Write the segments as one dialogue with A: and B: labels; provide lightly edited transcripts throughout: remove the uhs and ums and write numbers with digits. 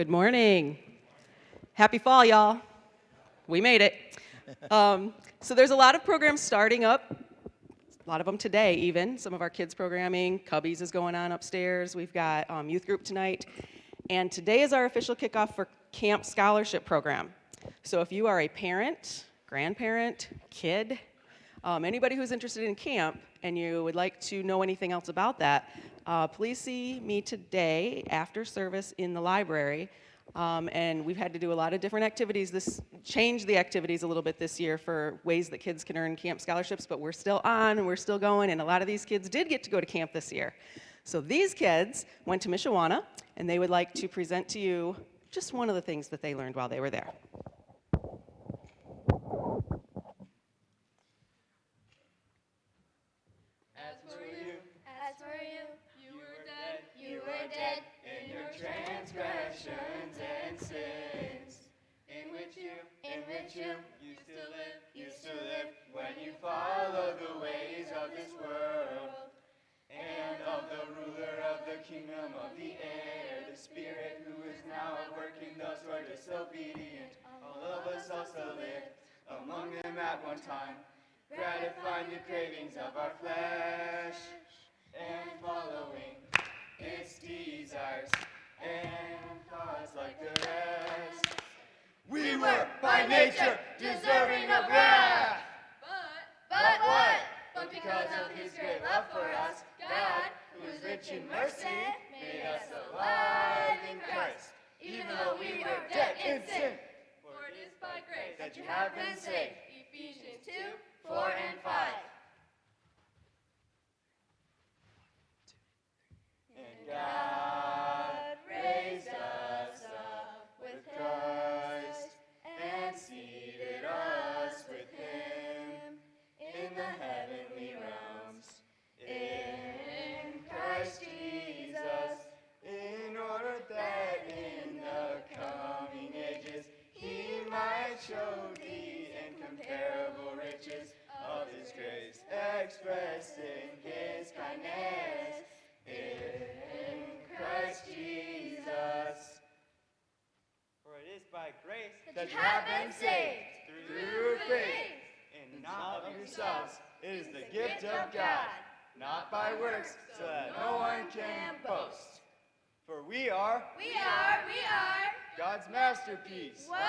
A: Good morning. Happy fall, y'all. We made it. So there's a lot of programs starting up, a lot of them today even. Some of our kids programming, Cubbies is going on upstairs. We've got youth group tonight. And today is our official kickoff for Camp Scholarship Program. So if you are a parent, grandparent, kid, anybody who's interested in camp and you would like to know anything else about that, please see me today after service in the library. And we've had to do a lot of different activities, change the activities a little bit this year for ways that kids can earn camp scholarships, but we're still on and we're still going, and a lot of these kids did get to go to camp this year. So these kids went to Mishawaka, and they would like to present to you just one of the things that they learned while they were there.
B: As for you, you were dead in your transgressions and sins, in which you used to live when you followed the ways of this world, and of the ruler of the kingdom of the air, the Spirit who is now at work in those who are disobedient. All of us also lived among them at one time, gratifying the cravings of our flesh, and following its desires, and thoughts like the rest. We were by nature deserving of wrath. But what? But because of his great love for us, God, who is rich in mercy, made us alive in Christ, even though we were dead in sin. For it is by grace that you have been saved. Ephesians 2, 4, and 5. And God raised us up with Christ and seated us with him in the heavenly realms, in Christ Jesus, in order that in the coming ages he might show the incomparable riches of his grace expressed in his kindness in Christ Jesus.
C: For it is by grace
B: that you have been saved through faith,
C: and
B: not of yourselves. It is the gift of God, not by works, so that no one can boast.
C: For we are
B: God's masterpiece.
D: What?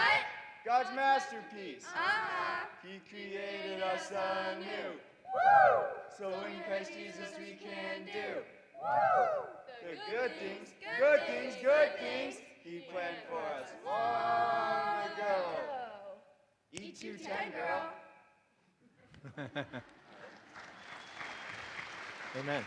B: God's masterpiece.
D: Uh-huh.
B: He created us anew.
D: Woo!
B: So in Christ Jesus we can do
D: Woo!
B: the good things he planned for us long ago. E210, girl.
C: Amen.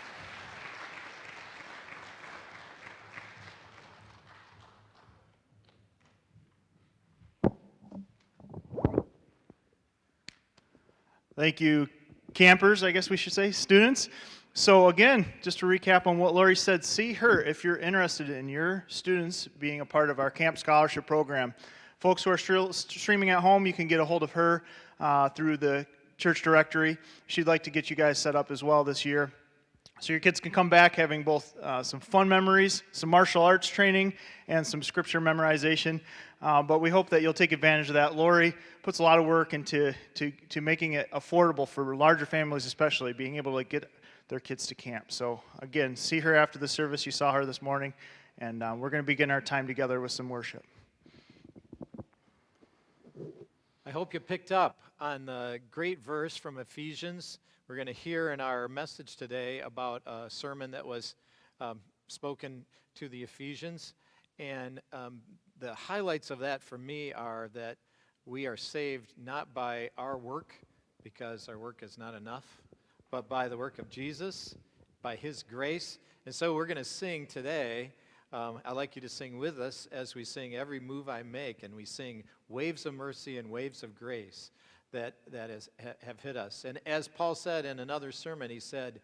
E: Thank you, campers, I guess we should say, students. So again, just to recap on what Lori said, see her if you're interested in your students being a part of our Camp Scholarship Program. Folks who are streaming at home, you can get a hold of her through the church directory. She'd like to get you guys set up as well this year. So your kids can come back having both some fun memories, some martial arts training, and some scripture memorization. But we hope that you'll take advantage of that. Lori puts a lot of work into making it affordable for larger families, especially being able to get their kids to camp. So again, see her after the service. You saw her this morning, and we're going to begin our time together with some worship.
F: I hope you picked up on the great verse from Ephesians. We're going to hear in our message today about a sermon that was spoken to the Ephesians. And the highlights of that for me are that we are saved not by our work, because our work is not enough, but by the work of Jesus, by his grace. And so we're going to sing today. I'd like you to sing with us as we sing Every Move I Make, and we sing Waves of Mercy and Waves of Grace that have hit us. And as Paul said in another sermon, he said,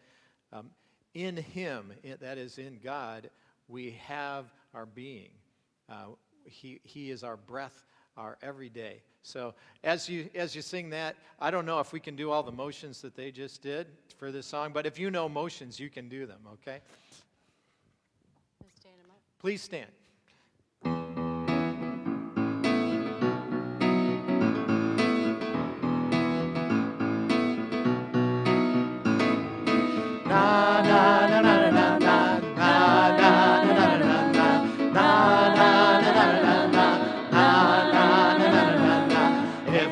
F: in him, that is in God, we have our being. He is our breath, our everyday. So as you sing that, I don't know if we can do all the motions that they just did for this song, but if you know motions, you can do them, okay? Please stand.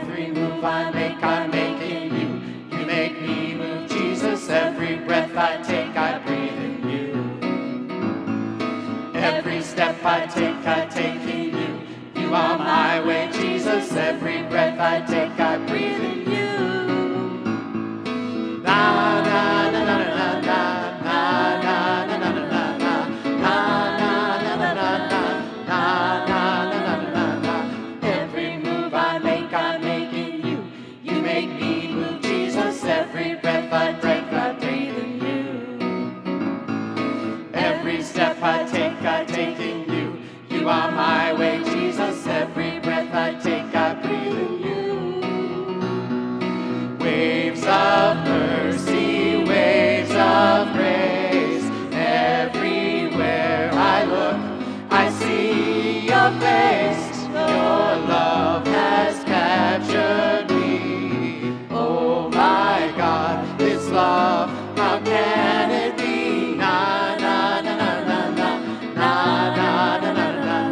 B: Every move I make in you. You make me move, Jesus. Every breath I take in you. Every step I take in you. You are my way, Jesus. Every breath I take, I breathe in you. Na na na na na na na na na na na na na na na na na. Every move I make in you. You make me move, Jesus. Every breath I take, I breathe in you. Every step I take in you. You are my way, Jesus. Every breath I take, I breathe in you. Waves of mercy, waves of grace. Everywhere I look, I see your face. Your love has captured me. Oh my God, this love, how can it be? Na na na na na na na na na na na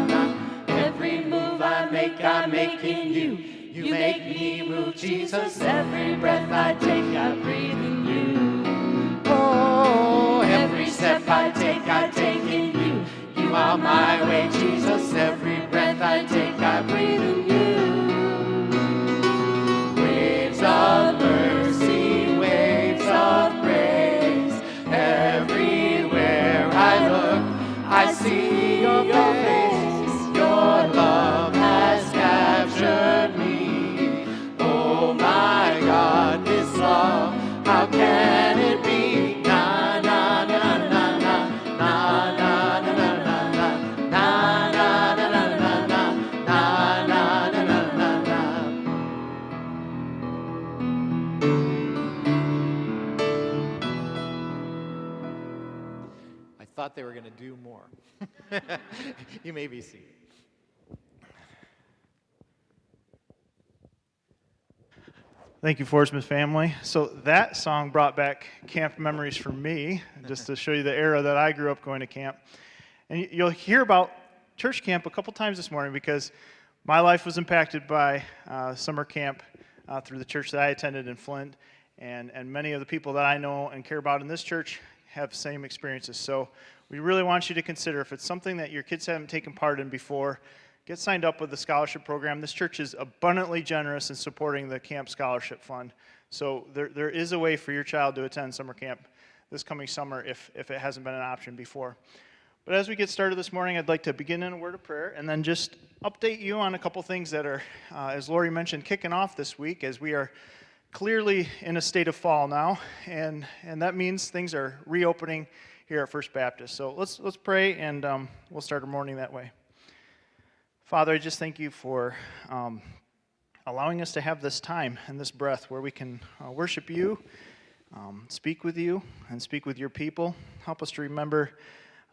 B: na. Every move I make in you. You make me move, Jesus. Every breath I take, I breathe in you. Oh, every step I take in you. You are my way, Jesus. Every breath I take, I breathe in you. Waves of mercy, waves of grace. Everywhere I look, I see your face. Your love has captured me. Oh my God, this love, how can it be? Na na na na na na na na na na na na na na na na na.
F: I thought they were going to do more. You may be seated.
E: Thank you, Forsmouth family. So that song brought back camp memories for me, just to show you the era that I grew up going to camp. And you'll hear about church camp a couple times this morning because my life was impacted by summer camp through the church that I attended in Flint. And many of the people that I know and care about in this church have the same experiences. So we really want you to consider if it's something that your kids haven't taken part in before, get signed up with the scholarship program. This church is abundantly generous in supporting the Camp Scholarship Fund. So there is a way for your child to attend summer camp this coming summer if it hasn't been an option before. But as we get started this morning, I'd like to begin in a word of prayer and then just update you on a couple things that are, as Lori mentioned, kicking off this week as we are clearly in a state of fall now. And that means things are reopening here at First Baptist. So let's pray and we'll start our morning that way. Father, I just thank you for allowing us to have this time and this breath where we can worship you, speak with you, and speak with your people. Help us to remember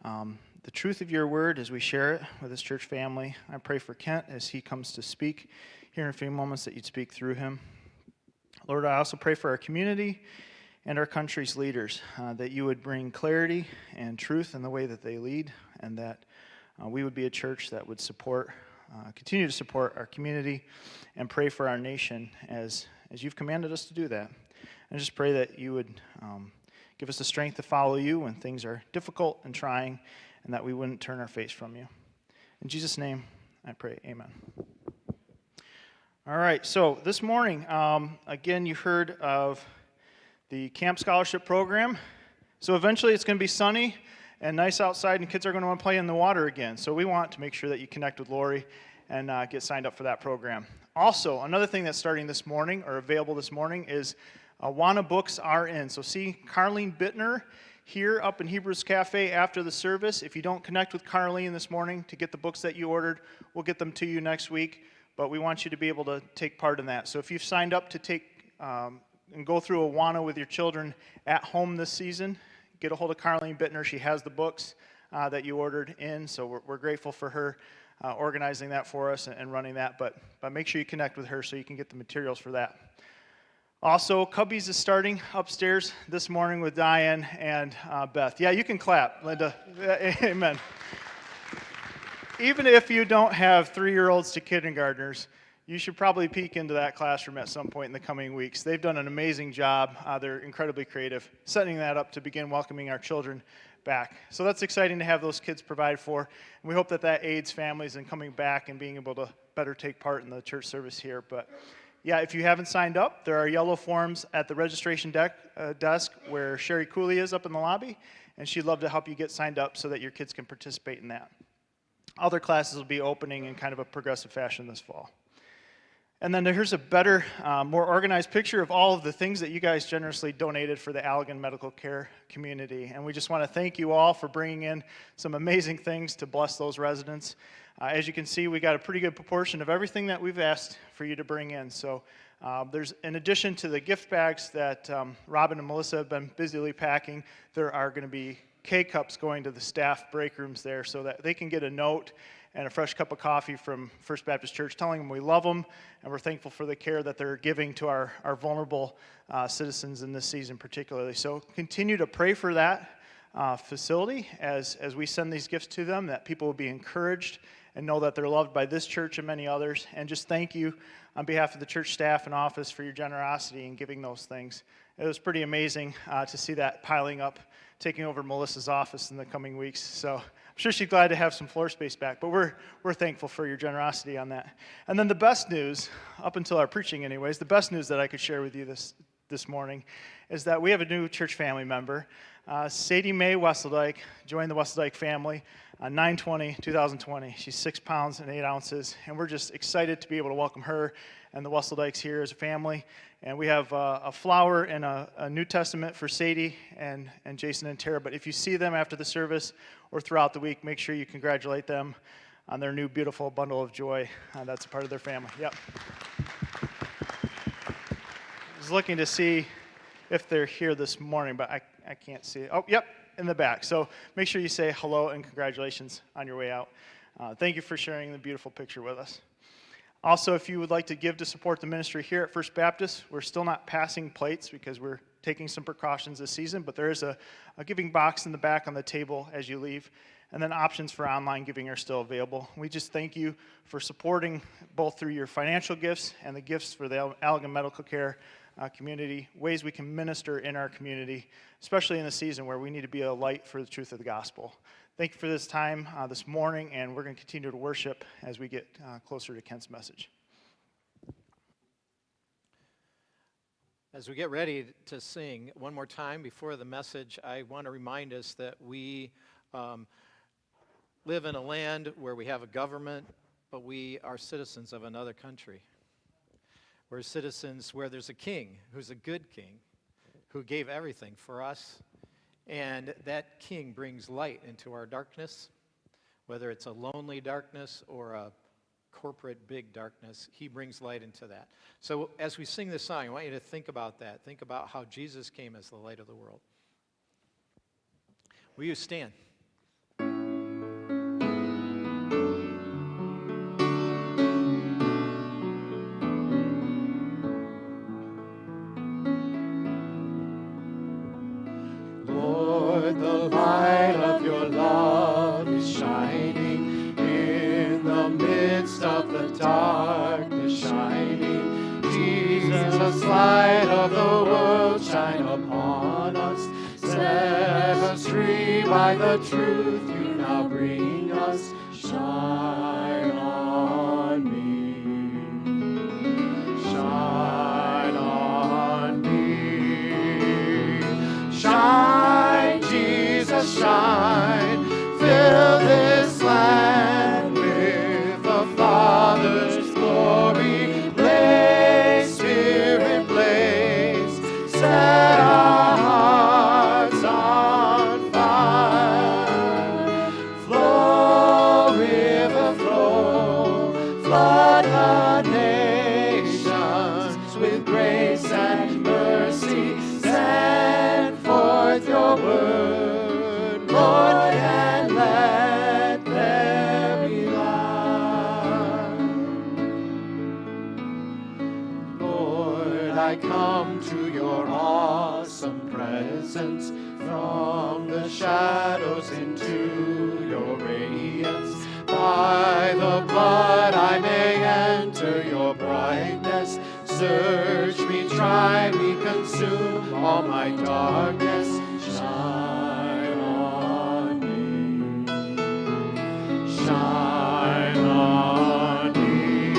E: the truth of your word as we share it with this church family. I pray for Kent as he comes to speak here in a few moments that you'd speak through him. Lord, I also pray for our community and our country's leaders, that you would bring clarity and truth in the way that they lead, and that we would be a church that would continue to support our community and pray for our nation as you've commanded us to do that. And just pray that you would give us the strength to follow you when things are difficult and trying, and that we wouldn't turn our face from you. In Jesus' name, I pray, amen. All right, so this morning, again, you heard of the Camp Scholarship Program. So eventually it's going to be sunny and nice outside, and kids are going to want to play in the water again. So we want to make sure that you connect with Lori and get signed up for that program. Also, another thing that's starting this morning, or available this morning, is Awana books are in. So see Carlene Bittner here up in Hebrews Cafe after the service. If you don't connect with Carlene this morning to get the books that you ordered, we'll get them to you next week. But we want you to be able to take part in that. So if you've signed up to take and go through Awana with your children at home this season, get a hold of Carlene Bittner. She has the books that you ordered in. So we're grateful for her organizing that for us and running that. But make sure you connect with her so you can get the materials for that. Also, Cubbies is starting upstairs this morning with Diane and Beth. Yeah, you can clap, Linda. Amen. even if you don't have 3-year-olds to kindergartners, you should probably peek into that classroom at some point in the coming weeks. They've done an amazing job. They're incredibly creative, setting that up to begin welcoming our children back. So that's exciting to have those kids provided for. And we hope that that aids families in coming back and being able to better take part in the church service here. But yeah, if you haven't signed up, there are yellow forms at the registration desk where Sherry Cooley is up in the lobby, and she'd love to help you get signed up so that your kids can participate in that. Other classes will be opening in kind of a progressive fashion this fall. And then here's a better, more organized picture of all of the things that you guys generously donated for the Allegan Medical Care community. And we just want to thank you all for bringing in some amazing things to bless those residents. As you can see, we got a pretty good proportion of everything that we've asked for you to bring in. So there's, in addition to the gift bags that Robin and Melissa have been busily packing, there are going to be K-cups going to the staff break rooms there so that they can get a note and a fresh cup of coffee from First Baptist Church telling them we love them and we're thankful for the care that they're giving to our vulnerable citizens in this season particularly. So continue to pray for that facility as we send these gifts to them, that people will be encouraged and know that they're loved by this church and many others. And just thank you on behalf of the church staff and office for your generosity in giving those things. It was pretty amazing to see that piling up, taking over Melissa's office in the coming weeks. So I'm sure she's glad to have some floor space back, but we're thankful for your generosity on that. And then the best news, up until our preaching anyways, the best news that I could share with you this morning is that we have a new church family member. Sadie Mae Wesseldike joined the Wesseldike family on 9/20/2020. She's 6 pounds and 8 ounces, and we're just excited to be able to welcome her and the Wesseldikes here as a family. And we have a flower and a New Testament for Sadie and Jason and Tara. But if you see them after the service or throughout the week, make sure you congratulate them on their new beautiful bundle of joy. That's a part of their family. Yep. I was looking to see if they're here this morning, but I can't see it. Oh, yep, in the back. So make sure you say hello and congratulations on your way out. Thank you for sharing the beautiful picture with us. Also, if you would like to give to support the ministry here at First Baptist, we're still not passing plates because we're taking some precautions this season, but there is a giving box in the back on the table as you leave, and then options for online giving are still available. We just thank you for supporting both through your financial gifts and the gifts for the Allegan Medical Care community, ways we can minister in our community, especially in the season where we need to be a light for the truth of the gospel. Thank you for this time this morning, and we're going to continue to worship as we get closer to Kent's message.
F: As we get ready to sing one more time before the message, I want to remind us that we live in a land where we have a government, but we are citizens of another country. We're citizens where there's a king who's a good king who gave everything for us. And that king brings light into our darkness, whether it's a lonely darkness or a corporate big darkness. He brings light into that. So as we sing this song, I want you to think about that. Think about how Jesus came as the light of the world. Will you stand?
B: The light of your love is shining in the midst of the darkness shining. Jesus, light of the world, shine upon us. Set us free by the truth you now bring us. Shine on me. Shine on me. Shine, Jesus, shine. Fill this land with the Father's glory. Blaze, Spirit, blaze. Set our hearts on fire. Flow, river, flow. Flood the nations with grace and mercy. Send forth your word, Lord, and let there be light. Lord, I come to your awesome presence, from the shadows into your radiance.
F: By the blood I may enter your brightness. Search me, try me, consume all my darkness. Shine on me. Shine on me.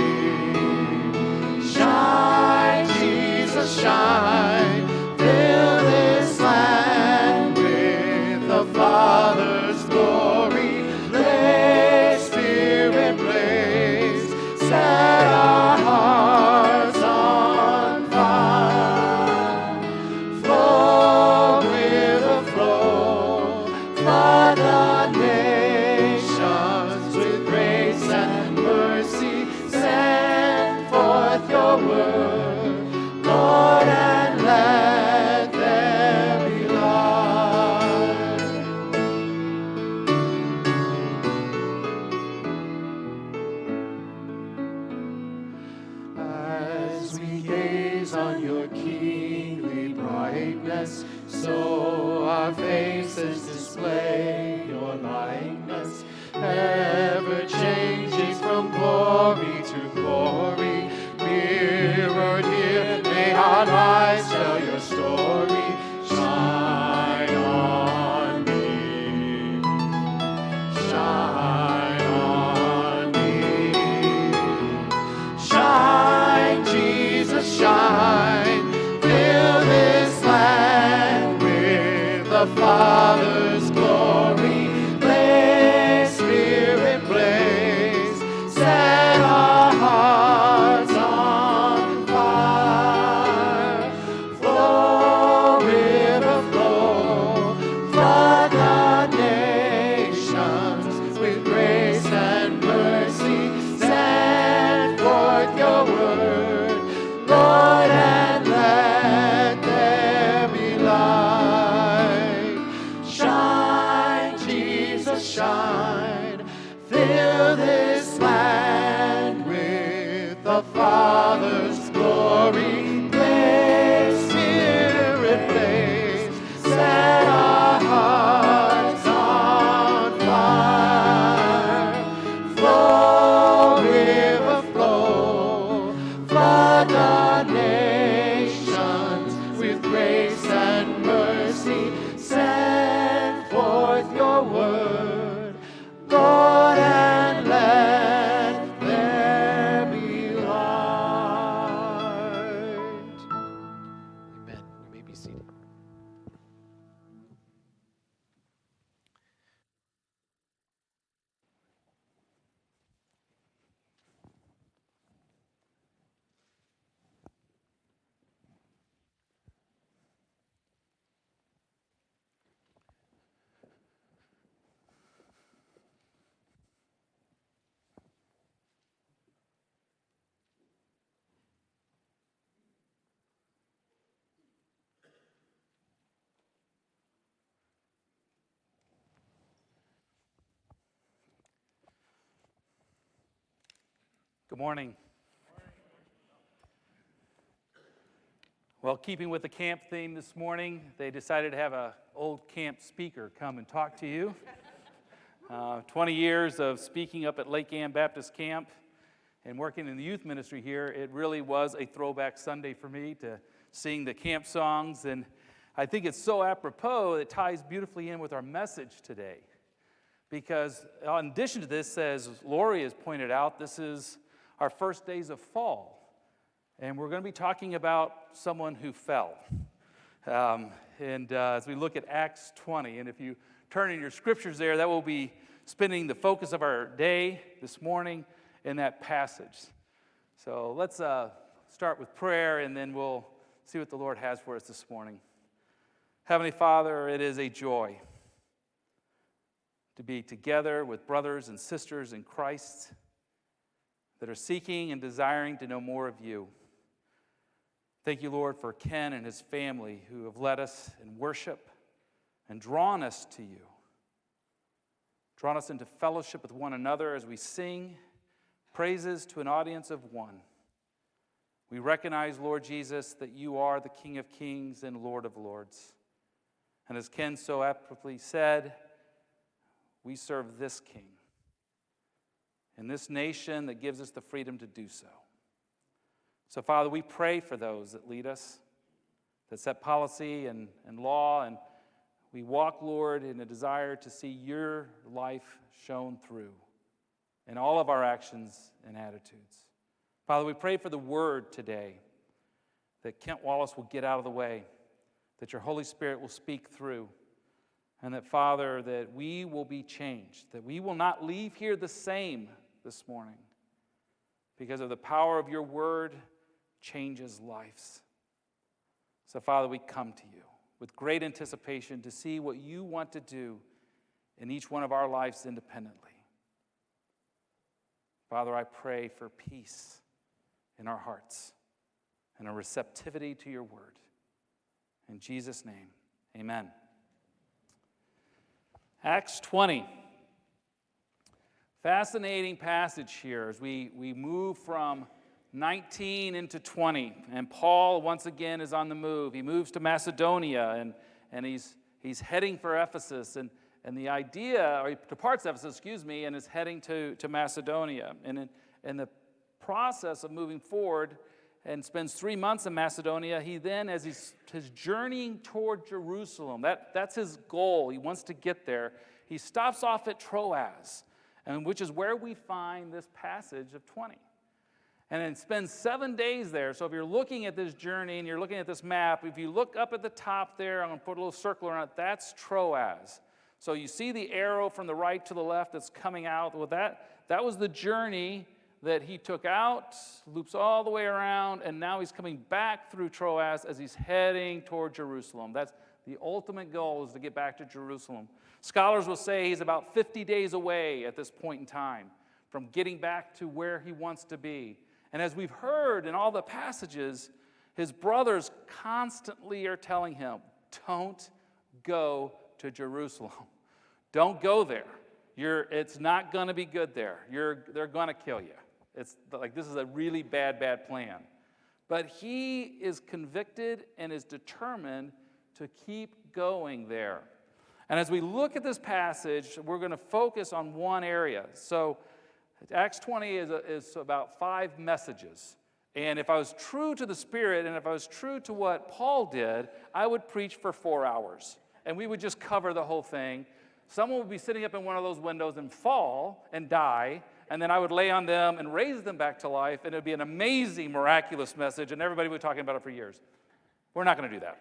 F: Shine, Jesus, shine. Fill this land with the Father's glory. Blaze, Spirit, blaze. Set our hearts on fire. Flow, river, flow. Flood the nations with grace and mercy. Send forth your word, Lord, and let there be light. As we gaze on your kingly brightness, so our faces display your likeness, ever changing from glory to glory. Mirrored here, may our lives tell your story. Shine on me. Shine on me. Shine, Jesus, shine. Fill this land with the Father's glory. Blaze, Spirit, blaze. Set our hearts on fire. Flow, river, flow. Flood the nations with grace and mercy. Send forth your word, Lord, and let there be light. Shine, Jesus, shine. Fill this land with the Father's glory. Blaze, Spirit, blaze. Set our hearts on fire. Flow, river, flow. Flood the nations with grace and mercy. Send forth your word, Lord, and let there be light. Amen. You may be seated.
G: Good morning. Well, keeping with the camp theme this morning, they decided to have an old camp speaker come and talk to you. 20 years of speaking up at Lake Ann Baptist Camp and working in the youth ministry here, it really was a throwback Sunday for me to sing the camp songs. And I think it's so apropos, it ties beautifully in with our message today. Because in addition to this, as Lori has pointed out, this is our first days of fall. And we're going to be talking about someone who fell. As we look at Acts 20, and if you turn in your scriptures there, that will be spending the focus of our day this morning in that passage. So let's start with prayer, and then we'll see what the Lord has for us this morning. Heavenly Father, it is a joy to be together with brothers and sisters in Christ that are seeking and desiring to know more of you. Thank you, Lord, for Ken and his family who have led us in worship and drawn us to you. Drawn us into fellowship with one another as we sing praises to an audience of one. We recognize, Lord Jesus, that you are the King of Kings and Lord of Lords. And as Ken so aptly said, we serve this King. in this nation that gives us the freedom to do so. So, Father, we pray for those that lead us, that set policy and law, and we walk, Lord, in a desire to see your life shown through in all of our actions and attitudes. Father, we pray for the word today, that Kent Wallace will get out of the way, that your Holy Spirit will speak through, and that, Father, that we will be changed, that we will not leave here the same this morning, because of the power of your word changes lives. So, Father, we come to you with great anticipation to see what you want to do in each one of our lives independently. Father, I pray for peace in our hearts and a receptivity to your word. In Jesus' name, amen. Acts 20. Fascinating passage here as we move from 19 into 20. And Paul, once again, is on the move. He moves to Macedonia, and he's heading for Ephesus. And the idea, or he departs Ephesus, and is heading to Macedonia. And in the process of moving forward, and spends 3 months in Macedonia, he then, as he's journeying toward Jerusalem, that's his goal. He wants to get there. He stops off at Troas, and which is where we find this passage of 20. And then spends 7 days there. So if you're looking at this journey and you're looking at this map, if you look up at the top there, I'm going to put a little circle around it, that's Troas. So you see the arrow from the right to the left that's coming out. Well, that was the journey that he took out, loops all the way around, and now he's coming back through Troas as he's heading toward Jerusalem. That's the ultimate goal, is to get back to Jerusalem. Scholars will say he's about 50 days away at this point in time from getting back to where he wants to be. And as we've heard in all the passages, his brothers constantly are telling him, don't go to Jerusalem. Don't go there. It's not going to be good there. They're going to kill you. It's like, this is a really bad plan. But he is convicted and is determined to keep going there. And as we look at this passage, we're going to focus on one area. So Acts 20 is about 5 messages. And if I was true to the Spirit, and if I was true to what Paul did, I would preach for 4 hours. And we would just cover the whole thing. Someone would be sitting up in one of those windows and fall and die, and then I would lay on them and raise them back to life, and it would be an amazing, miraculous message, and everybody would be talking about it for years. We're not going to do that.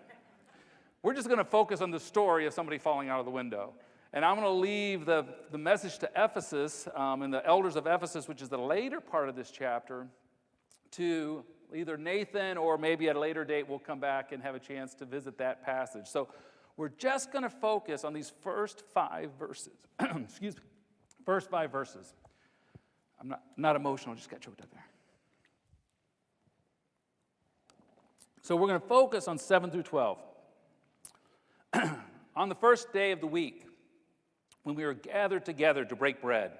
G: We're just going to focus on the story of somebody falling out of the window. And I'm going to leave the message to Ephesus and the elders of Ephesus, which is the later part of this chapter, to either Nathan or maybe at a later date we'll come back and have a chance to visit that passage. So we're just going to focus on these first 5 verses. Excuse me. First 5 verses. I'm not emotional, just got choked up there. So we're going to focus on 7 through 12. On the first day of the week, when we were gathered together to break bread,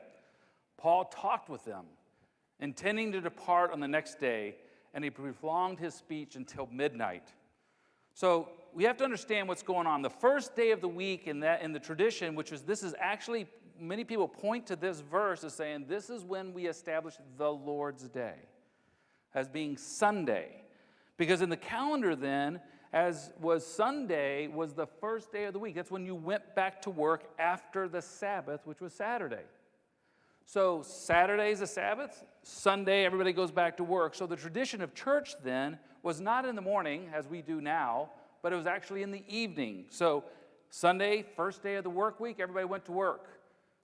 G: Paul talked with them, intending to depart on the next day, and he prolonged his speech until midnight. So we have to understand what's going on. The first day of the week in the tradition, this is actually, many people point to this verse as saying this is when we established the Lord's Day as being Sunday. Because in the calendar then, as was Sunday, was the first day of the week. That's when you went back to work after the Sabbath, which was Saturday. So Saturday is the Sabbath. Sunday, everybody goes back to work. So the tradition of church then was not in the morning, as we do now, but it was actually in the evening. So Sunday, first day of the work week, everybody went to work.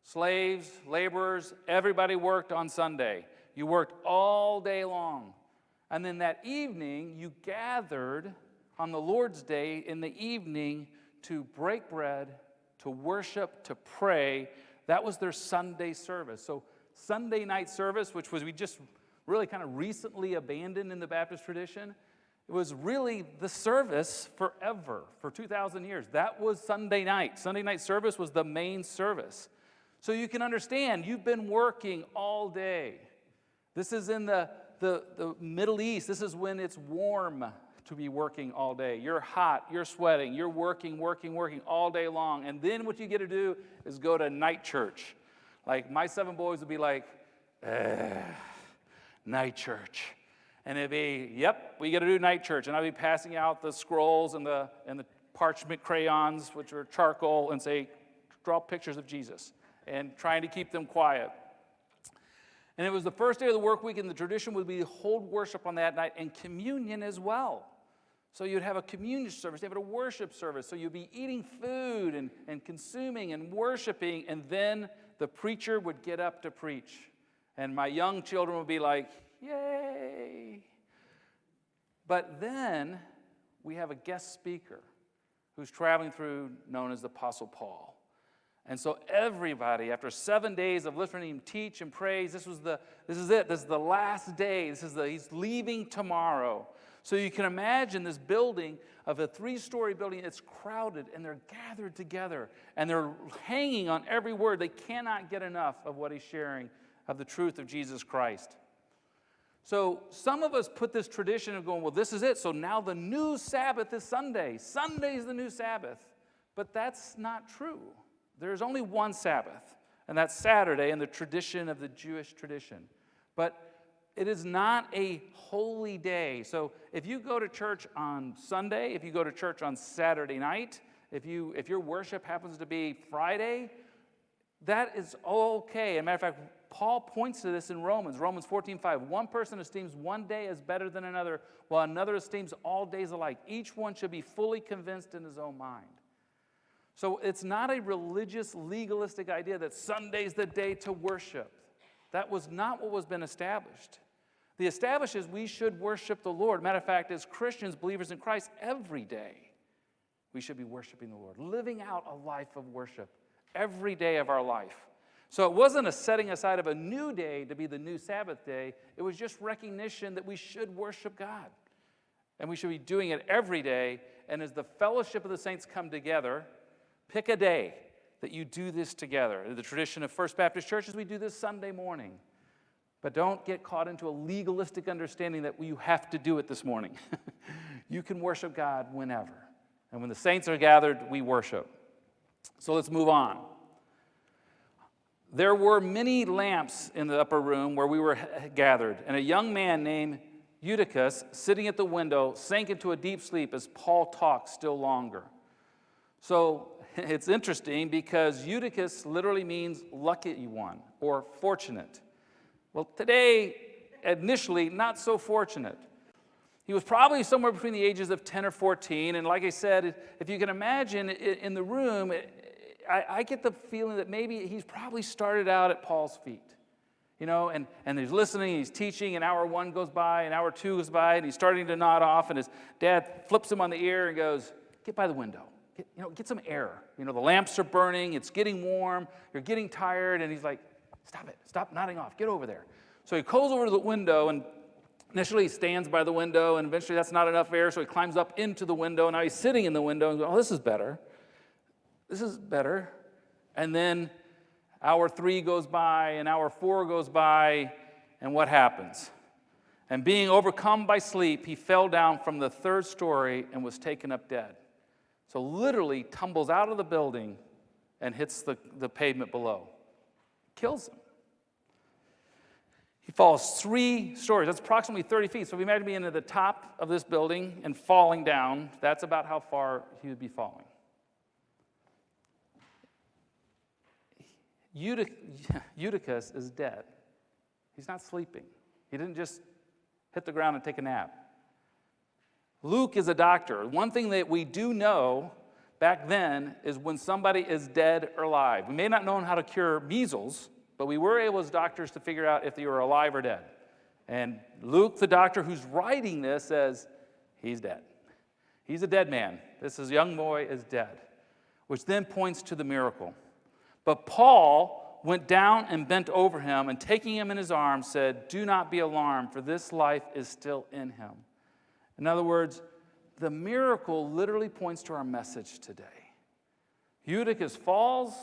G: Slaves, laborers, everybody worked on Sunday. You worked all day long. And then that evening, you gathered on the Lord's Day in the evening to break bread, to worship, to pray. That was their Sunday service. So Sunday night service, which we just really kind of recently abandoned in the Baptist tradition, it was really the service forever, for 2,000 years. That was Sunday night. Sunday night service was the main service. So you can understand, you've been working all day. This is in the Middle East. This is when it's warm to be working all day. You're hot, you're sweating, you're working all day long. And then what you get to do is go to night church. Like my 7 boys would be like, night church. And it'd be, yep, we got to do night church. And I'd be passing out the scrolls and the parchment crayons, which are charcoal, and say, draw pictures of Jesus, and trying to keep them quiet. And it was the first day of the work week, and the tradition would be to hold worship on that night and communion as well. So you'd have a communion service, you'd have a worship service. So you'd be eating food and consuming and worshiping, and then the preacher would get up to preach. And my young children would be like, yay. But then we have a guest speaker who's traveling through, known as the Apostle Paul. And so everybody, after 7 days of listening to him teach and praise, this is it. This is the last day. He's leaving tomorrow. So you can imagine this building of a 3-story building. It's crowded, and they're gathered together, and they're hanging on every word. They cannot get enough of what he's sharing, of the truth of Jesus Christ. So some of us put this tradition of going, well, this is it. So now the new Sabbath is Sunday. Sunday's the new Sabbath. But that's not true. There's only one Sabbath, and that's Saturday in the tradition of the Jewish tradition. But it is not a holy day. So if you go to church on Sunday, if you go to church on Saturday night, if your worship happens to be Friday, that is okay. As a matter of fact, Paul points to this in Romans 14:5. One person esteems one day as better than another, while another esteems all days alike. Each one should be fully convinced in his own mind. So it's not a religious, legalistic idea that Sunday's the day to worship. That was not what was been established. The established is we should worship the Lord. Matter of fact, as Christians, believers in Christ, every day we should be worshiping the Lord, living out a life of worship every day of our life. So it wasn't a setting aside of a new day to be the new Sabbath day. It was just recognition that we should worship God. And we should be doing it every day. And as the fellowship of the saints come together, pick a day that you do this together. The tradition of First Baptist Church is we do this Sunday morning. But don't get caught into a legalistic understanding that you have to do it this morning. You can worship God whenever. And when the saints are gathered, we worship. So let's move on. There were many lamps in the upper room where we were gathered, and a young man named Eutychus, sitting at the window, sank into a deep sleep as Paul talked still longer. So it's interesting because Eutychus literally means lucky one or fortunate. Well, today, initially, not so fortunate. He was probably somewhere between the ages of 10 or 14, and like I said, if you can imagine in the room, I get the feeling that maybe he's probably started out at Paul's feet. You know, and he's listening, he's teaching, and hour 1 goes by, and hour 2 goes by, and he's starting to nod off, and his dad flips him on the ear and goes, get by the window. Get some air. You know, the lamps are burning, it's getting warm, you're getting tired, and he's like, stop it, stop nodding off, get over there. So he goes over to the window, and initially he stands by the window, and eventually that's not enough air, so he climbs up into the window, and now he's sitting in the window, and goes, oh, this is better. This is better. And then hour 3 goes by, and hour 4 goes by, and what happens? And being overcome by sleep, he fell down from the 3rd story and was taken up dead. So literally tumbles out of the building and hits the pavement below. Kills him. He falls 3 stories. That's approximately 30 feet. So if you imagine being at the top of this building and falling down, that's about how far he would be falling. Eutychus is dead. He's not sleeping. He didn't just hit the ground and take a nap. Luke is a doctor. One thing that we do know back then is when somebody is dead or alive. We may not know how to cure measles, but we were able as doctors to figure out if they were alive or dead. And Luke, the doctor who's writing this, says he's dead. He's a dead man. This young boy is dead, which then points to the miracle. But Paul went down and bent over him, and taking him in his arms said, do not be alarmed, for this life is still in him. In other words, the miracle literally points to our message today. Eutychus falls,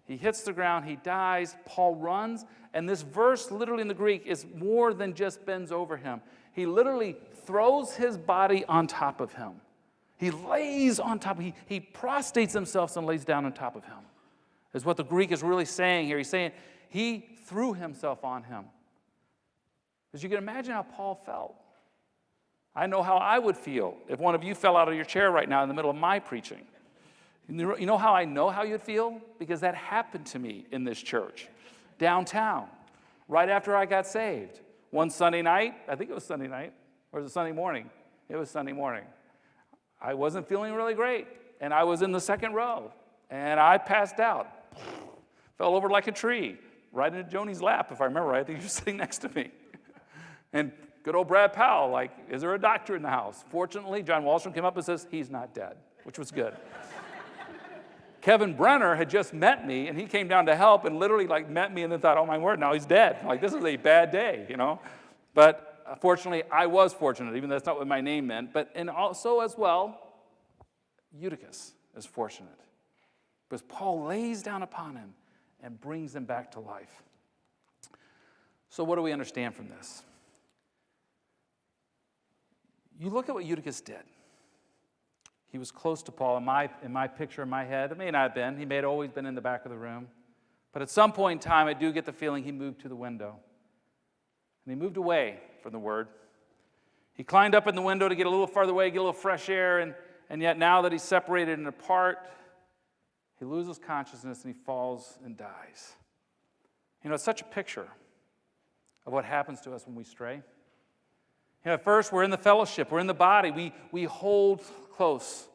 G: he hits the ground, he dies, Paul runs, and this verse literally in the Greek is more than just bends over him. He literally throws his body on top of him. He lays on top, he prostrates himself and lays down on top of him. Is what the Greek is really saying here. He's saying he threw himself on him Because you can imagine how Paul felt. I know how I would feel if one of you fell out of your chair right now in the middle of my preaching. You know how I know how you'd feel? Because that happened to me in this church, downtown, right after I got saved. One Sunday night, I think it was Sunday night, or was it Sunday morning? It was Sunday morning. I wasn't feeling really great, and I was in the second row, and I passed out. Fell over like a tree, right into Joni's lap, if I remember right. I think he was sitting next to me. And good old Brad Powell, like, is there a doctor in the house? Fortunately, John Wallstrom came up and says, he's not dead, which was good. Kevin Brenner had just met me, and he came down to help and literally like met me and then thought, oh my word, now he's dead. Like, this is a bad day, you know? But fortunately, I was fortunate, even though that's not what my name meant. But and also as well, Eutychus is fortunate. Because Paul lays down upon him and brings him back to life. So what do we understand from this? You look at what Eutychus did. He was close to Paul. In my picture in my head, it may not have been. He may have always been in the back of the room. But at some point in time, I do get the feeling he moved to the window. And he moved away from the word. He climbed up in the window to get a little farther away, get a little fresh air, and yet now that he's separated and apart, he loses consciousness and he falls and dies. You know, it's such a picture of what happens to us when we stray. You know, at first, we're in the fellowship, we're in the body. We hold close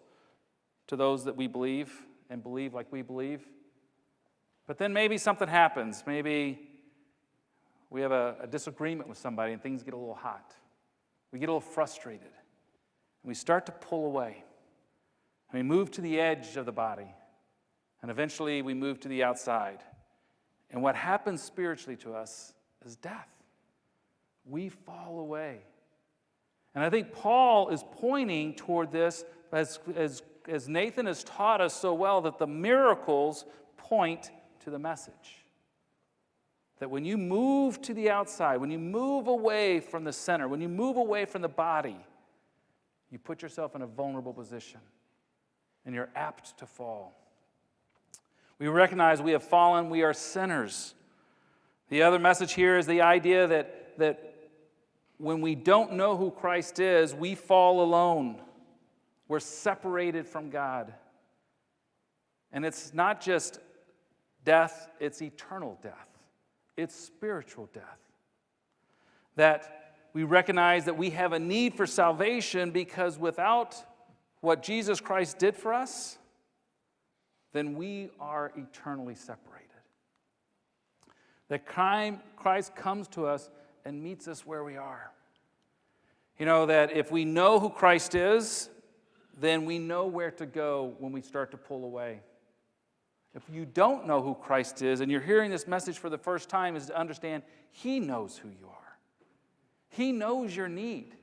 G: to those that we believe and believe like we believe. But then maybe something happens. Maybe we have a disagreement with somebody and things get a little hot. We get a little frustrated. And we start to pull away. And we move to the edge of the body. And eventually we move to the outside. And what happens spiritually to us is death. We fall away. And I think Paul is pointing toward this as Nathan has taught us so well, that the miracles point to the message. That when you move to the outside, when you move away from the center, when you move away from the body, you put yourself in a vulnerable position and you're apt to fall. We recognize we have fallen, we are sinners. The other message here is the idea that when we don't know who Christ is, we fall alone. We're separated from God. And it's not just death, it's eternal death. It's spiritual death. That we recognize that we have a need for salvation because without what Jesus Christ did for us, then we are eternally separated. That Christ comes to us and meets us where we are. You know, that if we know who Christ is, then we know where to go when we start to pull away. If you don't know who Christ is and you're hearing this message for the first time, is to understand He knows who you are. He knows your need.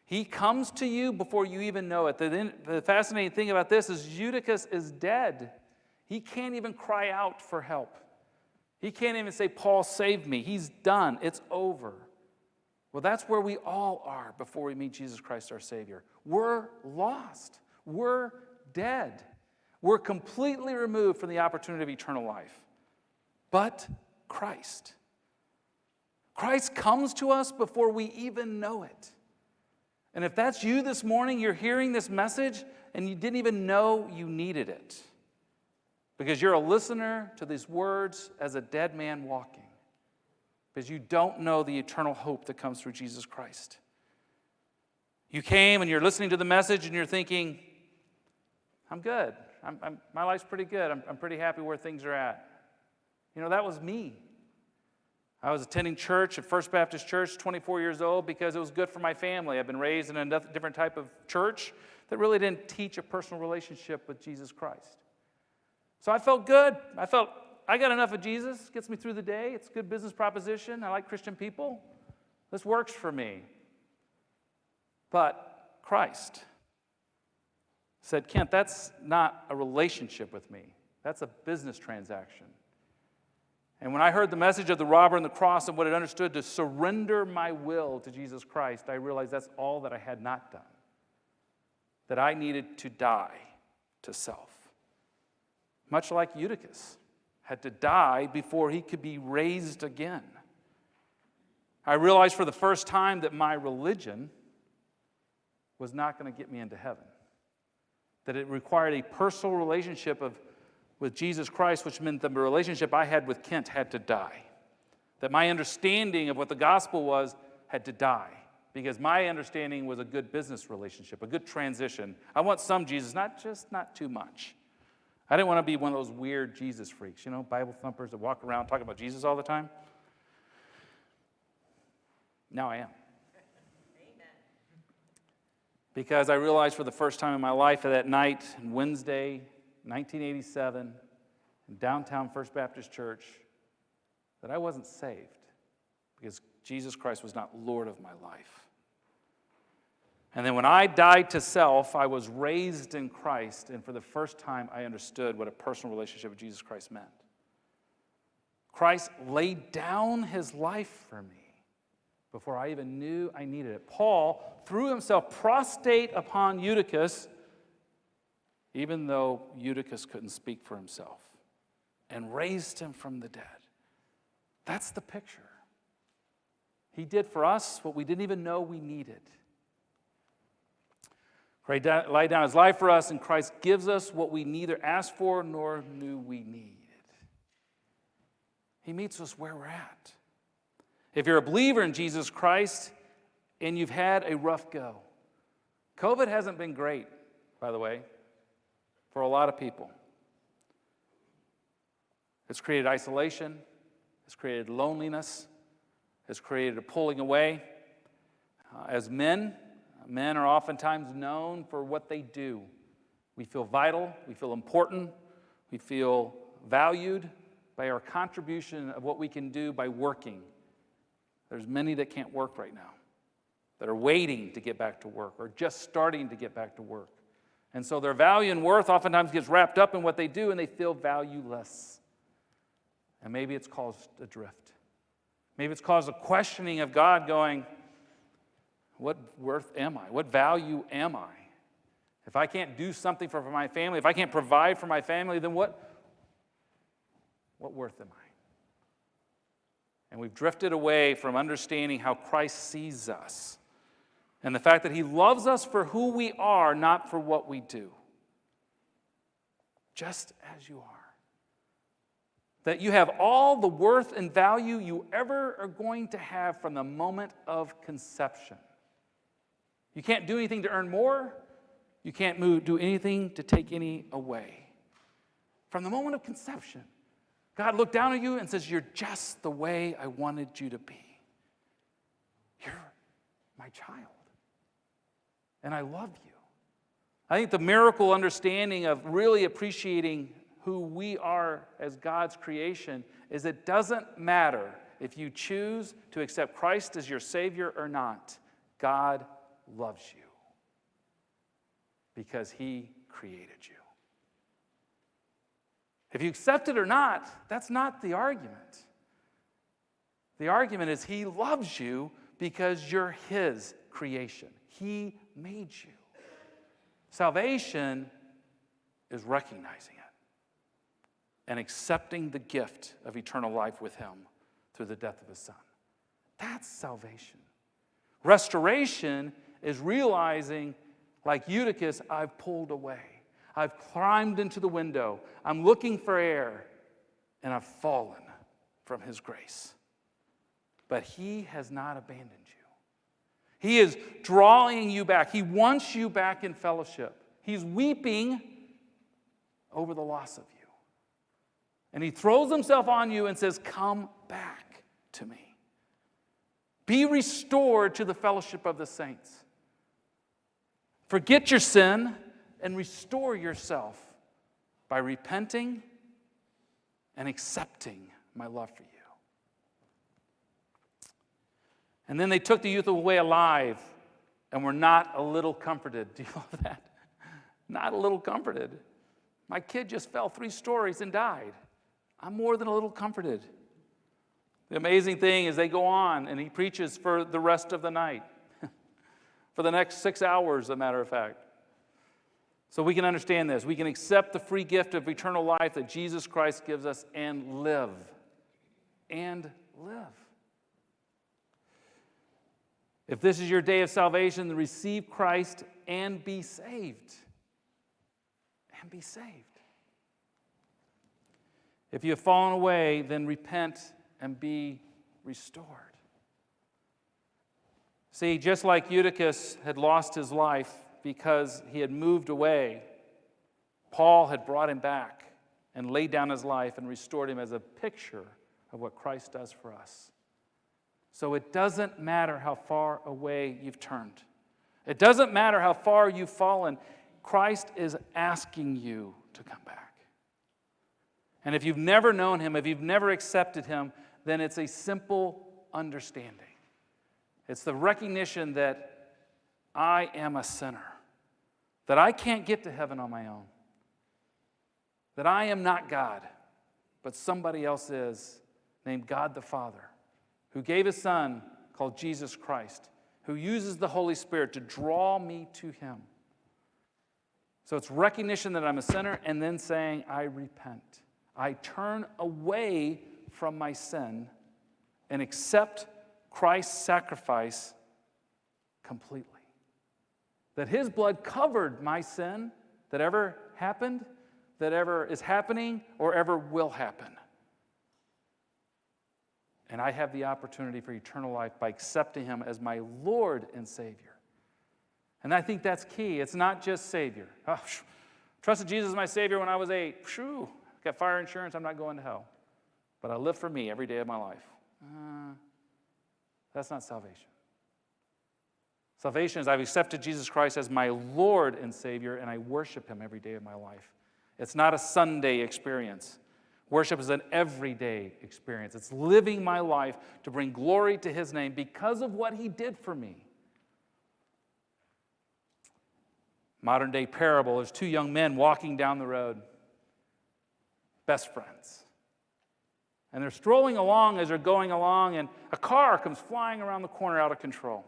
G: He comes to you before you even know it. The fascinating thing about this is Eutychus is dead. He can't even cry out for help. He can't even say, Paul, save me. He's done. It's over. Well, that's where we all are before we meet Jesus Christ, our Savior. We're lost. We're dead. We're completely removed from the opportunity of eternal life. But Christ comes to us before we even know it. And if that's you this morning, you're hearing this message and you didn't even know you needed it. Because you're a listener to these words as a dead man walking. Because you don't know the eternal hope that comes through Jesus Christ. You came and you're listening to the message and you're thinking, I'm good. My life's pretty good. I'm pretty happy where things are at. You know, that was me. I was attending church at First Baptist Church, 24 years old, because it was good for my family. I've been raised in a different type of church that really didn't teach a personal relationship with Jesus Christ. So I felt good. I felt I got enough of Jesus. Gets me through the day. It's a good business proposition. I like Christian people. This works for me. But Christ said, Kent, that's not a relationship with me. That's a business transaction. And when I heard the message of the robber and the cross and what it understood to surrender my will to Jesus Christ, I realized that's all that I had not done. That I needed to die to self. Much like Eutychus had to die before he could be raised again. I realized for the first time that my religion was not going to get me into heaven. That it required a personal relationship with Jesus Christ, which meant the relationship I had with Kent had to die. That my understanding of what the gospel was had to die. Because my understanding was a good business relationship, a good transition. I want some Jesus, not too much. I didn't want to be one of those weird Jesus freaks, Bible thumpers that walk around talking about Jesus all the time. Now I am. Because I realized for the first time in my life that night, Wednesday, 1987, in downtown First Baptist Church, that I wasn't saved because Jesus Christ was not Lord of my life. And then when I died to self, I was raised in Christ, and for the first time I understood what a personal relationship with Jesus Christ meant. Christ laid down his life for me before I even knew I needed it. Paul threw himself prostrate upon Eutychus, even though Eutychus couldn't speak for himself, and raised him from the dead. That's the picture. He did for us what we didn't even know we needed. Christ laid down his life for us, and Christ gives us what we neither asked for nor knew we needed. He meets us where we're at. If you're a believer in Jesus Christ and you've had a rough go, COVID hasn't been great, by the way, for a lot of people. It's created isolation. It's created loneliness. It's created a pulling away. As men are oftentimes known for what they do. We feel vital. We feel important. We feel valued by our contribution of what we can do by working. There's many that can't work right now, that are waiting to get back to work or just starting to get back to work. And so their value and worth oftentimes gets wrapped up in what they do, and they feel valueless. And maybe it's caused a drift. Maybe it's caused a questioning of God going, what worth am I? What value am I? If I can't do something for my family, if I can't provide for my family, then what worth am I? And we've drifted away from understanding how Christ sees us and the fact that he loves us for who we are, not for what we do. Just as you are. That you have all the worth and value you ever are going to have from the moment of conception. You can't do anything to earn more. You can't do anything to take any away. From the moment of conception, God looked down at you and says, you're just the way I wanted you to be. You're my child. And I love you. I think the miracle understanding of really appreciating who we are as God's creation is it doesn't matter if you choose to accept Christ as your Savior or not. God loves you because he created you. If you accept it or not, that's not the argument. The argument is he loves you because you're his creation. He made you. Salvation is recognizing it and accepting the gift of eternal life with him through the death of his son. That's salvation. Restoration is realizing, like Eutychus, I've pulled away. I've climbed into the window. I'm looking for air, and I've fallen from his grace. But he has not abandoned you. He is drawing you back. He wants you back in fellowship. He's weeping over the loss of you. And he throws himself on you and says, come back to me. Be restored to the fellowship of the saints. Forget your sin and restore yourself by repenting and accepting my love for you. And then they took the youth away alive and were not a little comforted. Do you love that? Not a little comforted. My kid just fell 3 stories and died. I'm more than a little comforted. The amazing thing is they go on and he preaches for the rest of the night. For the next 6 hours, as a matter of fact. So we can understand this. We can accept the free gift of eternal life that Jesus Christ gives us and live. And live. If this is your day of salvation, then receive Christ and be saved. And be saved. If you have fallen away, then repent and be restored. See, just like Eutychus had lost his life because he had moved away, Paul had brought him back and laid down his life and restored him as a picture of what Christ does for us. So it doesn't matter how far away you've turned. It doesn't matter how far you've fallen. Christ is asking you to come back. And if you've never known him, if you've never accepted him, then it's a simple understanding. It's the recognition that I am a sinner, that I can't get to heaven on my own, that I am not God, but somebody else is, named God the Father, who gave his Son called Jesus Christ, who uses the Holy Spirit to draw me to him. So it's recognition that I'm a sinner and then saying, I repent. I turn away from my sin and accept Christ's sacrifice completely. That his blood covered my sin that ever happened, that ever is happening, or ever will happen. And I have the opportunity for eternal life by accepting him as my Lord and Savior. And I think that's key. It's not just Savior. Oh, trusted Jesus as my Savior when I was 8. Phew, got fire insurance, I'm not going to hell. But I live for me every day of my life. That's not salvation. Salvation is I've accepted Jesus Christ as my Lord and Savior, and I worship him every day of my life. It's not a Sunday experience. Worship is an everyday experience. It's living my life to bring glory to his name because of what he did for me. Modern day parable, there's two young men walking down the road, best friends. And they're strolling along as they're going along, and a car comes flying around the corner out of control.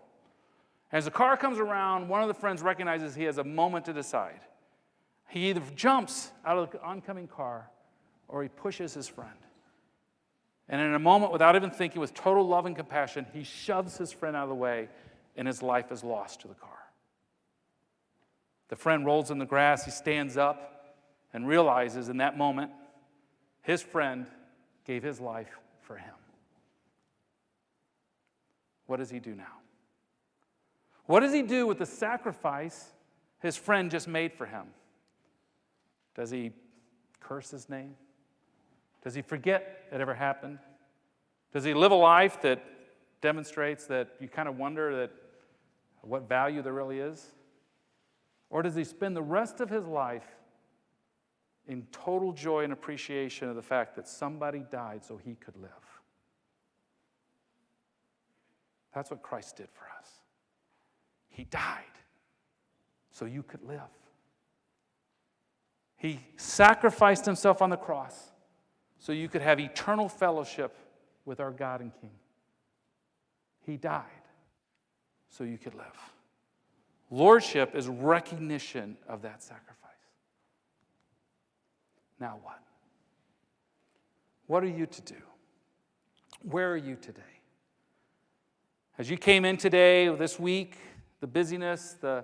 G: As the car comes around, one of the friends recognizes he has a moment to decide. He either jumps out of the oncoming car or he pushes his friend. And in a moment, without even thinking, with total love and compassion, he shoves his friend out of the way, and his life is lost to the car. The friend rolls in the grass, he stands up and realizes in that moment his friend gave his life for him. What does he do now? What does he do with the sacrifice his friend just made for him? Does he curse his name? Does he forget it ever happened? Does he live a life that demonstrates that you kind of wonder that what value there really is? Or does he spend the rest of his life in total joy and appreciation of the fact that somebody died so he could live? That's what Christ did for us. He died so you could live. He sacrificed himself on the cross so you could have eternal fellowship with our God and King. He died so you could live. Lordship is recognition of that sacrifice. Now what? What are you to do? Where are you today? As you came in today, this week, the busyness, the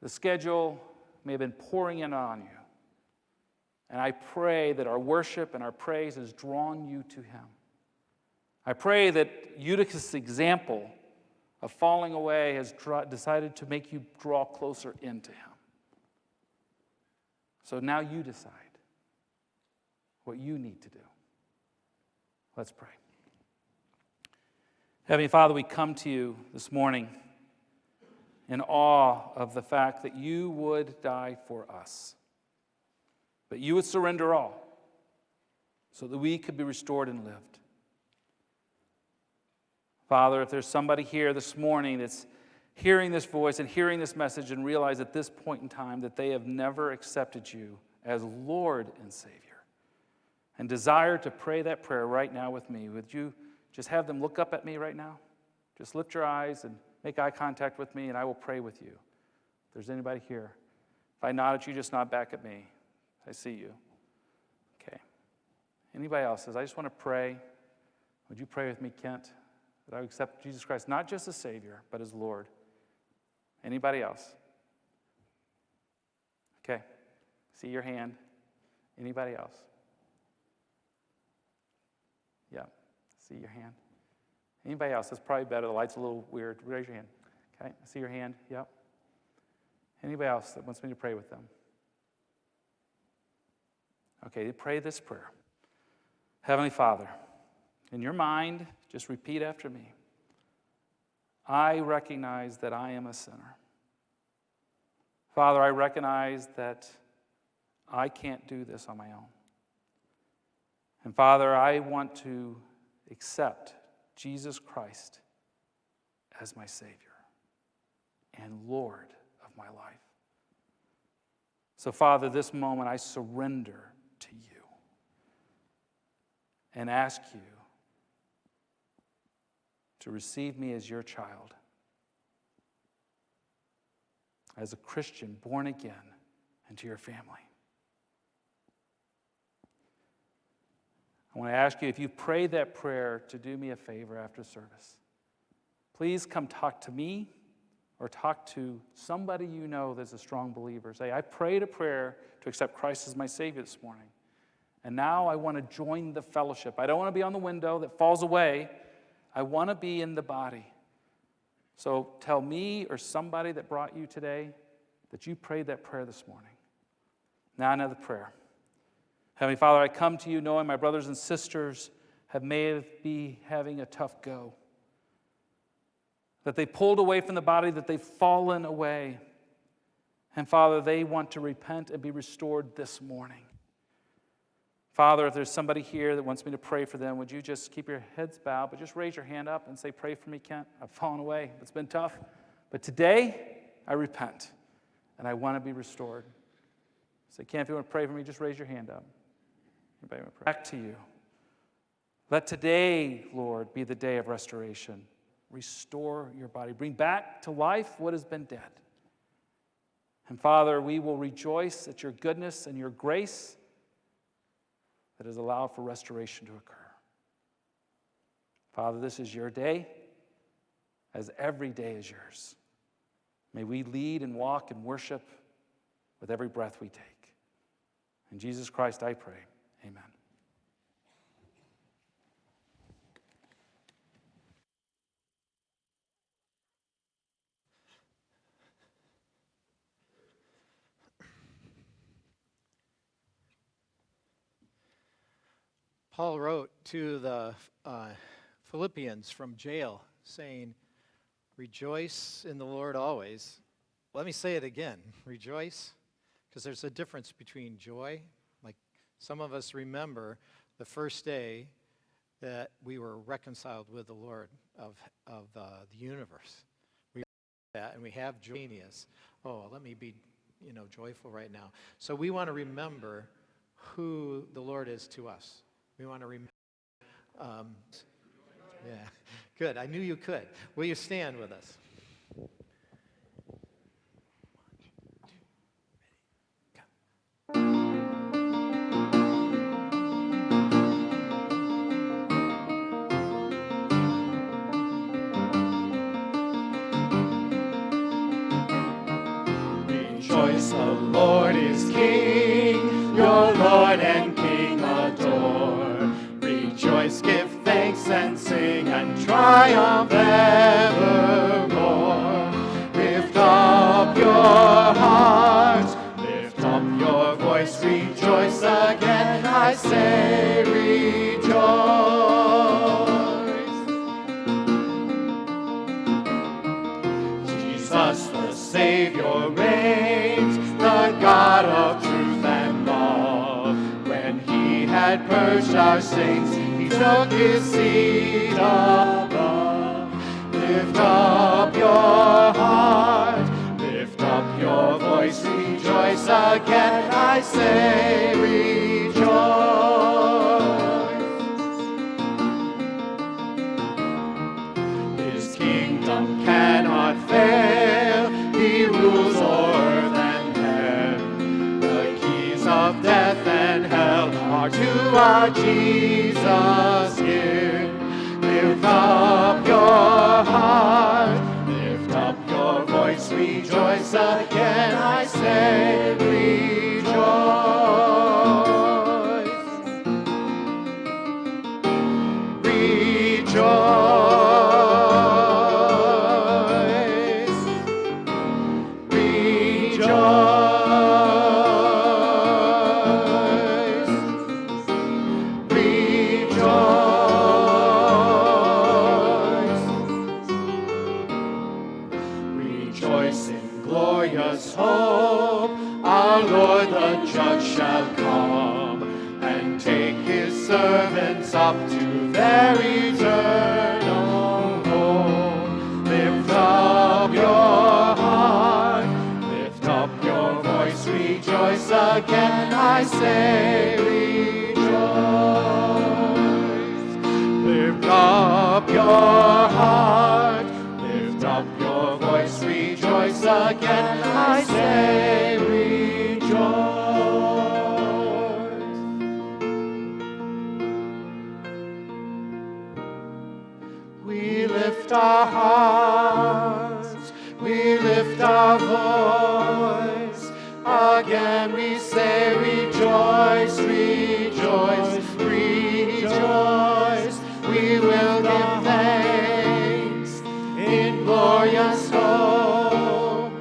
G: schedule may have been pouring in on you. And I pray that our worship and our praise has drawn you to him. I pray that Eutychus' example of falling away has decided to make you draw closer into him. So now you decide what you need to do. Let's pray. Heavenly Father, we come to you this morning in awe of the fact that you would die for us, that you would surrender all so that we could be restored and lived. Father, if there's somebody here this morning that's hearing this voice and hearing this message and realize at this point in time that they have never accepted you as Lord and Savior and desire to pray that prayer right now with me, would you just have them look up at me right now? Just lift your eyes and make eye contact with me, and I will pray with you. If there's anybody here, if I nod at you, just nod back at me. I see you. Okay. Anybody else says, I just want to pray. Would you pray with me, Kent, that I would accept Jesus Christ not just as Savior, but as Lord. Anybody else? Okay. See your hand. Anybody else? Yeah. See your hand. Anybody else? That's probably better. The light's a little weird. Raise your hand. Okay. See your hand. Yep. Anybody else that wants me to pray with them? Okay. Pray this prayer. Heavenly Father, in your mind, just repeat after me. I recognize that I am a sinner. Father, I recognize that I can't do this on my own. And Father, I want to accept Jesus Christ as my Savior and Lord of my life. So Father, this moment I surrender to you and ask you to receive me as your child, as a Christian born again into your family. I want to ask you, if you prayed that prayer, to do me a favor after service. Please come talk to me or talk to somebody you know that's a strong believer. Say, I prayed a prayer to accept Christ as my Savior this morning, and now I want to join the fellowship. I don't want to be on the window that falls away. I want to be in the body. So tell me or somebody that brought you today that you prayed that prayer this morning. Now another prayer. Heavenly Father, I come to you knowing my brothers and sisters may be having a tough go. That they pulled away from the body, that they've fallen away. And Father, they want to repent and be restored this morning. Father, if there's somebody here that wants me to pray for them, would you just keep your heads bowed, but just raise your hand up and say, pray for me, Kent. I've fallen away. It's been tough. But today, I repent, and I want to be restored. Say, Kent, if you want to pray for me, just raise your hand up. Anybody want to pray? Back to you. Let today, Lord, be the day of restoration. Restore your body. Bring back to life what has been dead. And Father, we will rejoice at your goodness and your grace that has allowed for restoration to occur. Father, this is your day, as every day is yours. May we lead and walk and worship with every breath we take. In Jesus Christ I pray, amen.
F: Paul wrote to the Philippians from jail saying, rejoice in the Lord always. Let me say it again, rejoice, because there's a difference between joy. Like some of us remember the first day that we were reconciled with the Lord of the universe. We that, and we have genius. Oh, let me be, joyful right now. So we want to remember who the Lord is to us. We want to remember. Yeah, good. I knew you could. Will you stand with us?
B: Rejoice, the Lord is King, your Lord and King adore. Rejoice, give thanks and sing and triumph evermore. Lift up your hearts, lift up your voice, rejoice again, I say rejoice. Jesus the Savior reigns, the God of truth and love. When he had purged our sins, he took his seat above. Lift up your heart, lift up your voice, rejoice again, I say rejoice. His kingdom cannot fail, he rules o'er earth and heaven. The keys of death and hell are to our Jesus given. Lift up your
F: heart. Lift up your voice, rejoice again, I say, rejoice. Rejoice. Rejoice. Rejoice. Rejoice in glorious hope. Our Lord the Judge shall come and take his servants up to their eternal home. Lift up your heart, lift up your voice, rejoice again, I say, rejoice. Lift up your heart, lift up your voice, rejoice again, I say, rejoice. We lift our hearts, we lift our voice, again we say rejoice, rejoice, rejoice. We will give thanks in glorious hope.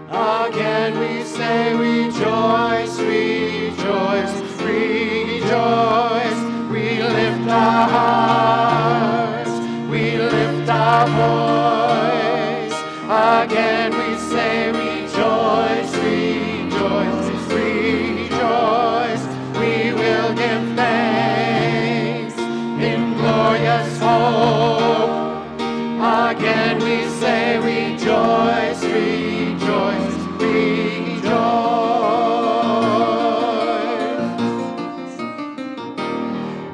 F: Again we say rejoice, rejoice, rejoice. We lift our hearts, we lift our voice. Again we say rejoice, rejoice, rejoice. We will give thanks in glorious hope. Again we say rejoice, rejoice, rejoice.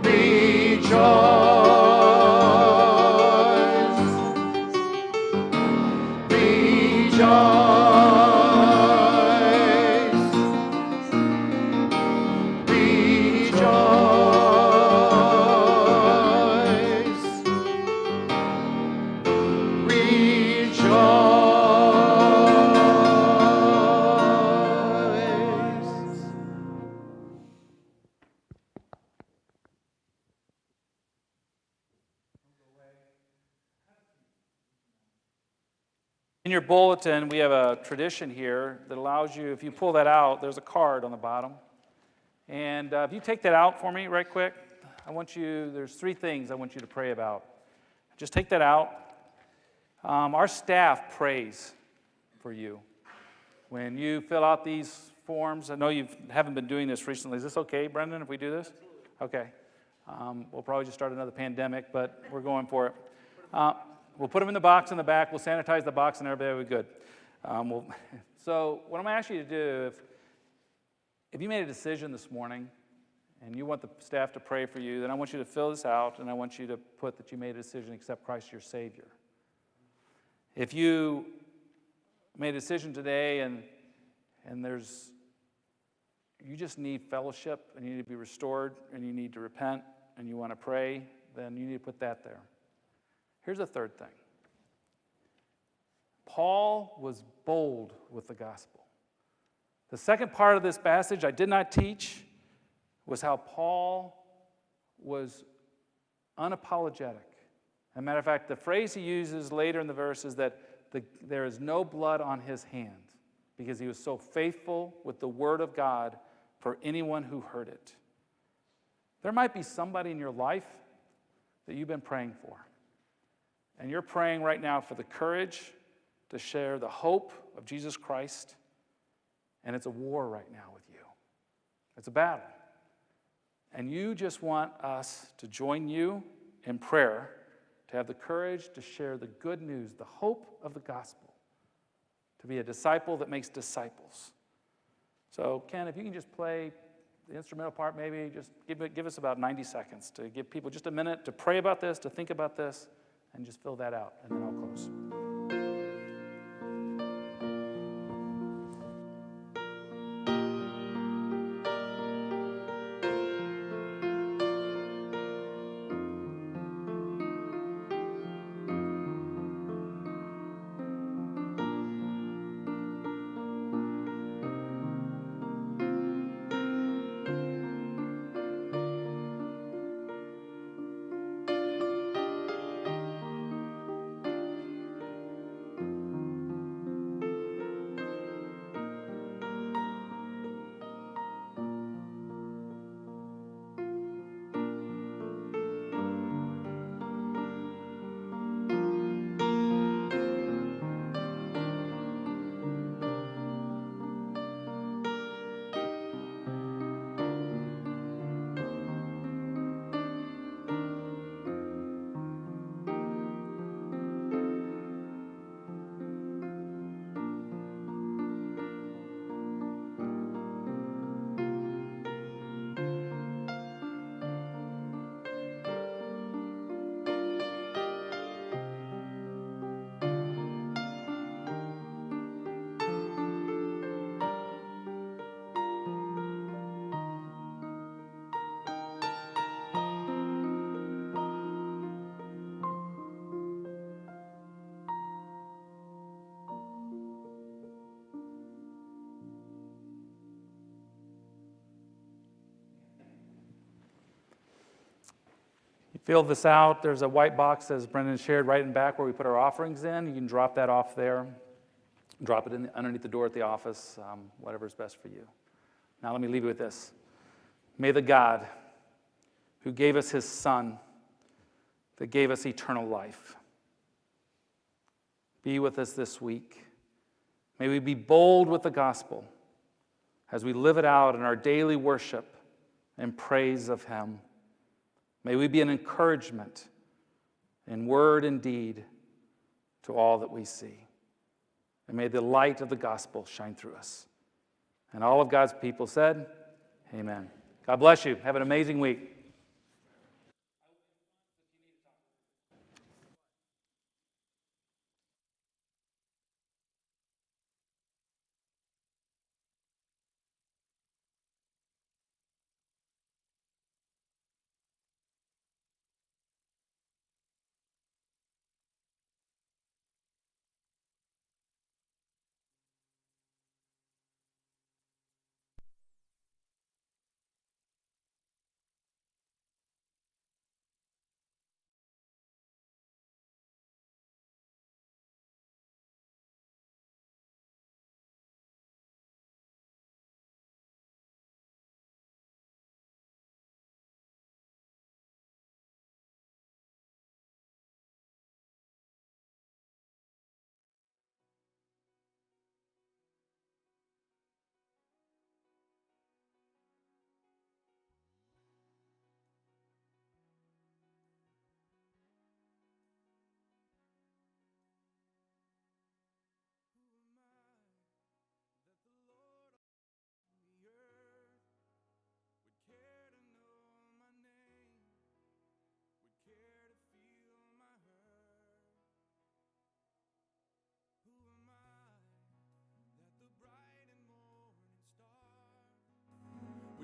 F: Rejoice. Rejoice.
G: In your bulletin, we have a tradition here that allows you, if you pull that out, there's a card on the bottom. And if you take that out for me right quick, there's 3 things I want you to pray about. Just take that out. Our staff prays for you. When you fill out these forms, I know you haven't been doing this recently. Is this okay, Brendan, if we do this? Okay. We'll probably just start another pandemic, but we're going for it. We'll put them in the box in the back. We'll sanitize the box, and everybody will be good. So what I'm going to ask you to do, if you made a decision this morning and you want the staff to pray for you, then I want you to fill this out, and I want you to put that you made a decision to accept Christ your Savior. If you made a decision today and you just need fellowship and you need to be restored and you need to repent and you want to pray, then you need to put that there. Here's the third thing. Paul was bold with the gospel. The second part of this passage I did not teach was how Paul was unapologetic. As a matter of fact, the phrase he uses later in the verse is that there is no blood on his hands because he was so faithful with the word of God for anyone who heard it. There might be somebody in your life that you've been praying for. And you're praying right now for the courage to share the hope of Jesus Christ. And it's a war right now with you. It's a battle. And you just want us to join you in prayer to have the courage to share the good news, the hope of the gospel, to be a disciple that makes disciples. So, Ken, if you can just play the instrumental part, maybe just give us about 90 seconds to give people just a minute to pray about this, to think about this, and just fill that out, and then I'll close. Fill this out. There's a white box, as Brendan shared, right in back where we put our offerings in. You can drop that off there. Drop it underneath the door at the office, whatever's best for you. Now let me leave you with this. May the God who gave us his Son, that gave us eternal life, be with us this week. May we be bold with the gospel as we live it out in our daily worship and praise of him. May we be an encouragement in word and deed to all that we see. And may the light of the gospel shine through us. And all of God's people said, amen. God bless you. Have an amazing week.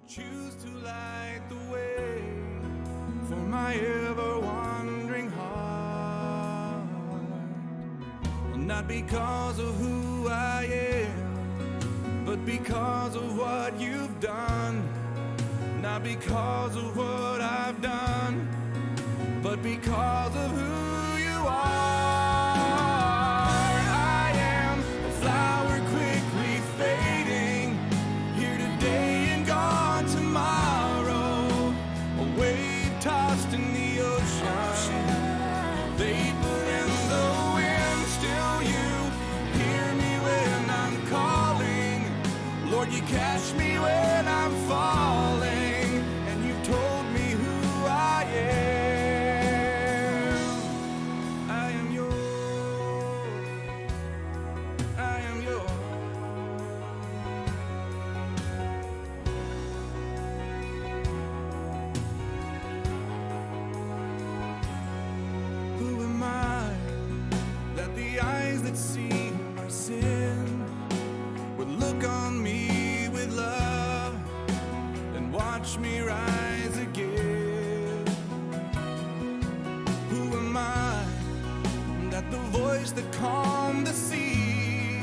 B: Choose to light the way for my ever-wandering heart. Not because of who I am, but because of what you've done. Not because of what I've done, but because of who you are. I am a flower quickly fading, here today and gone tomorrow, a wave tossed in the ocean, vapor in the wind. Still you hear me when I'm calling. Lord, you catch me when I'm falling, and you've told me who I am. I am yours. I am yours. Who am I that the eyes that see my sin would look on me with love and watch me rise again? Who am I that the voice that calmed the sea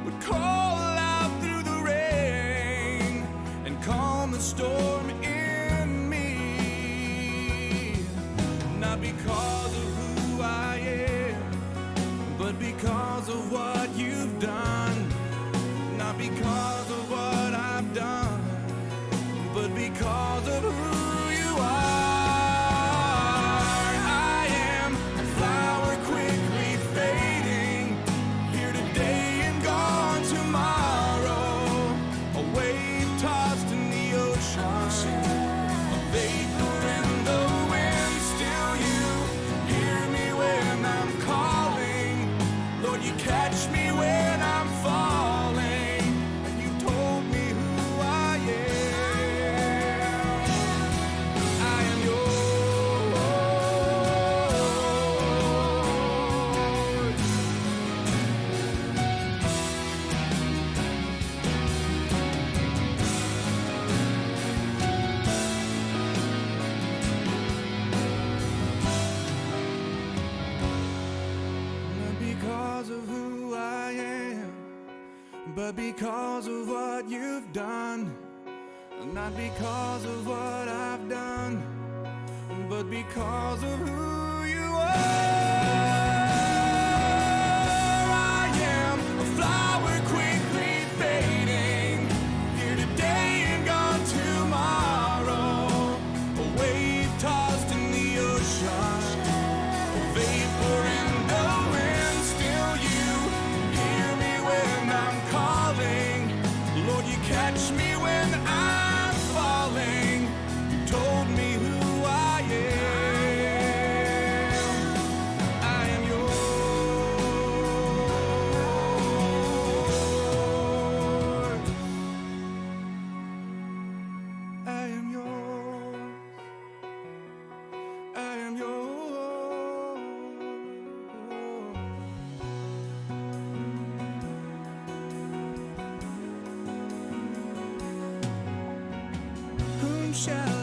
B: would call out through the rain and calm the storm in me? Not because of who I am, but because of what you've done. Not because of what I've done, but because of who you are. I am a flower quickly fading, here today and gone tomorrow, a wave tossed in the ocean, a vapor in the wind. Still you hear me when I'm calling. Lord, you catch me when I'm falling, and you told me who I am. I am yours. Not because of who I am, but because of what you've done. Not because of what I've done,
H: but because of who you are. I am a flower quickly fading, here today and gone tomorrow, a wave tossed in the ocean, a vapor in the wind. Still you hear me when I'm calling, Lord, you catch me when I'm falling. You told me who I am. I am yours. I am yours. I am yours. Whom shall